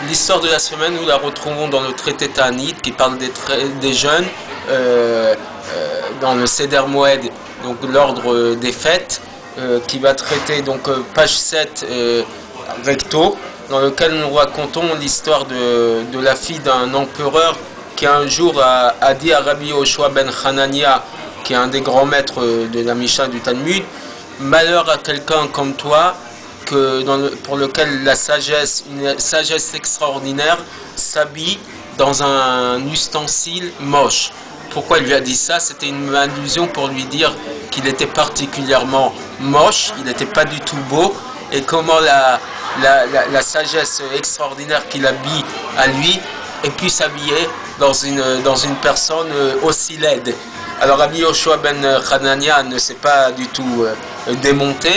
L'histoire de la semaine, nous la retrouvons dans le traité Ta'anit qui parle des jeûnes dans le Seder Moed, donc l'ordre des fêtes, qui va traiter donc page 7 recto, dans lequel nous racontons l'histoire de la fille d'un empereur qui un jour a dit à Rabbi Yoshua ben Hanania, qui est un des grands maîtres de la Mishnah du Talmud: malheur à quelqu'un comme toi, pour lequel la sagesse, une sagesse extraordinaire, s'habille dans un ustensile moche. Pourquoi il lui a dit ça? C'était une allusion pour lui dire qu'il était particulièrement moche, il n'était pas du tout beau, et comment la sagesse extraordinaire qu'il habille à lui ait pu s'habiller dans une personne aussi laide. Alors Rabbi Yoshua ben Hanania ne s'est pas du tout démonté,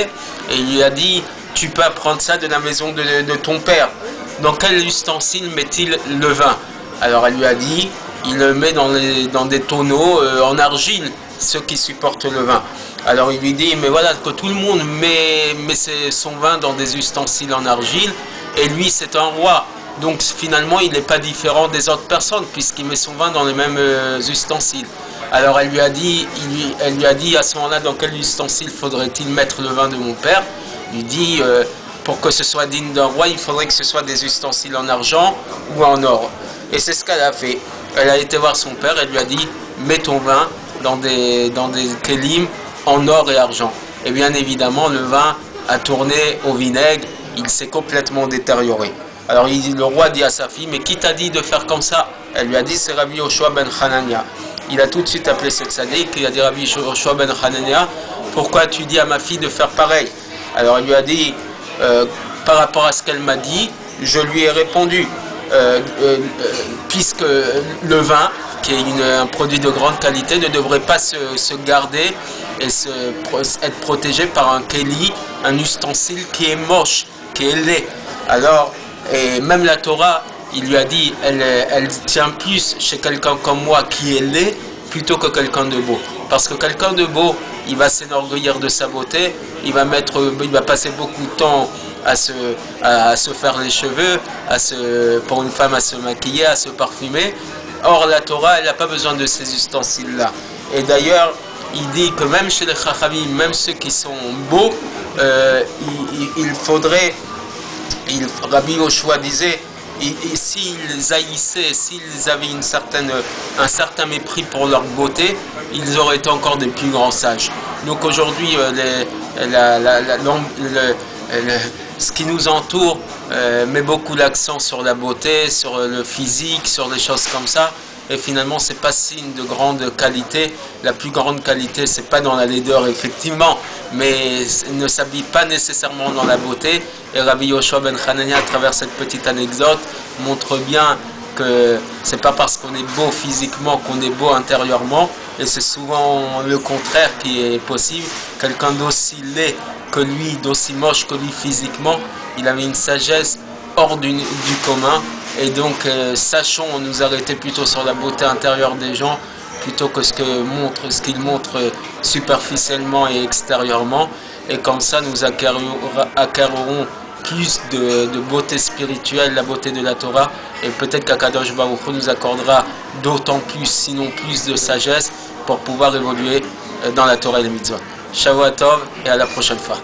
et il lui a dit: tu peux apprendre ça de la maison de ton père. Dans quel ustensile met-il le vin? Alors elle lui a dit: il le met dans des tonneaux en argile, ceux qui supportent le vin. Alors il lui dit: mais voilà, que tout le monde met son vin dans des ustensiles en argile, et lui c'est un roi. Donc finalement il n'est pas différent des autres personnes, puisqu'il met son vin dans les mêmes ustensiles. Alors elle lui a dit à ce moment-là: dans quel ustensile faudrait-il mettre le vin de mon père? Il lui dit: pour que ce soit digne d'un roi, il faudrait que ce soit des ustensiles en argent ou en or. Et c'est ce qu'elle a fait. Elle a été voir son père, elle lui a dit: mets ton vin dans des kélim en or et argent. Et bien évidemment, le vin a tourné au vinaigre, il s'est complètement détérioré. Alors le roi dit à sa fille: mais qui t'a dit de faire comme ça? Elle lui a dit: c'est Rabbi Yoshua ben Hanania. Il a tout de suite appelé cette sadique, il a dit: Rabbi Yoshua ben Hanania, pourquoi tu dis à ma fille de faire pareil? Alors il lui a dit: par rapport à ce qu'elle m'a dit, je lui ai répondu, puisque le vin, qui est un produit de grande qualité, ne devrait pas se garder et être protégé par un kéli, un ustensile qui est moche, qui est laid. Alors, et même la Torah, il lui a dit: elle tient plus chez quelqu'un comme moi qui est laid plutôt que quelqu'un de beau. Parce que quelqu'un de beau, il va s'enorgueillir de sa beauté, il va passer beaucoup de temps à se faire les cheveux, pour une femme à se maquiller, à se parfumer. Or la Torah, elle n'a pas besoin de ces ustensiles-là. Et d'ailleurs, il dit que même chez les Chachamim, même ceux qui sont beaux, Rabbi Yoshua disait, s'ils haïssaient, s'ils avaient un certain mépris pour leur beauté, ils auraient été encore des plus grands sages. Donc aujourd'hui, ce qui nous entoure met beaucoup l'accent sur la beauté, sur le physique, sur des choses comme ça. Et finalement, c'est pas signe de grande qualité. La plus grande qualité, c'est pas dans la laideur, effectivement, mais ne s'habille pas nécessairement dans la beauté. Et Rabbi Yoshua ben Hanania, à travers cette petite anecdote, montre bien que c'est pas parce qu'on est beau physiquement qu'on est beau intérieurement, et c'est souvent le contraire qui est possible. Quelqu'un d'aussi laid que lui, d'aussi moche que lui physiquement, il avait une sagesse hors du commun. Et donc sachons nous arrêter plutôt sur la beauté intérieure des gens plutôt que ce qu'ils montrent superficiellement et extérieurement, et comme ça nous acquérerons plus de beauté spirituelle, la beauté de la Torah, et peut-être qu'Akadosh Baruch Hu nous accordera d'autant plus, sinon plus, de sagesse pour pouvoir évoluer dans la Torah et les mitzvot. Shavua Tov, et à la prochaine fois.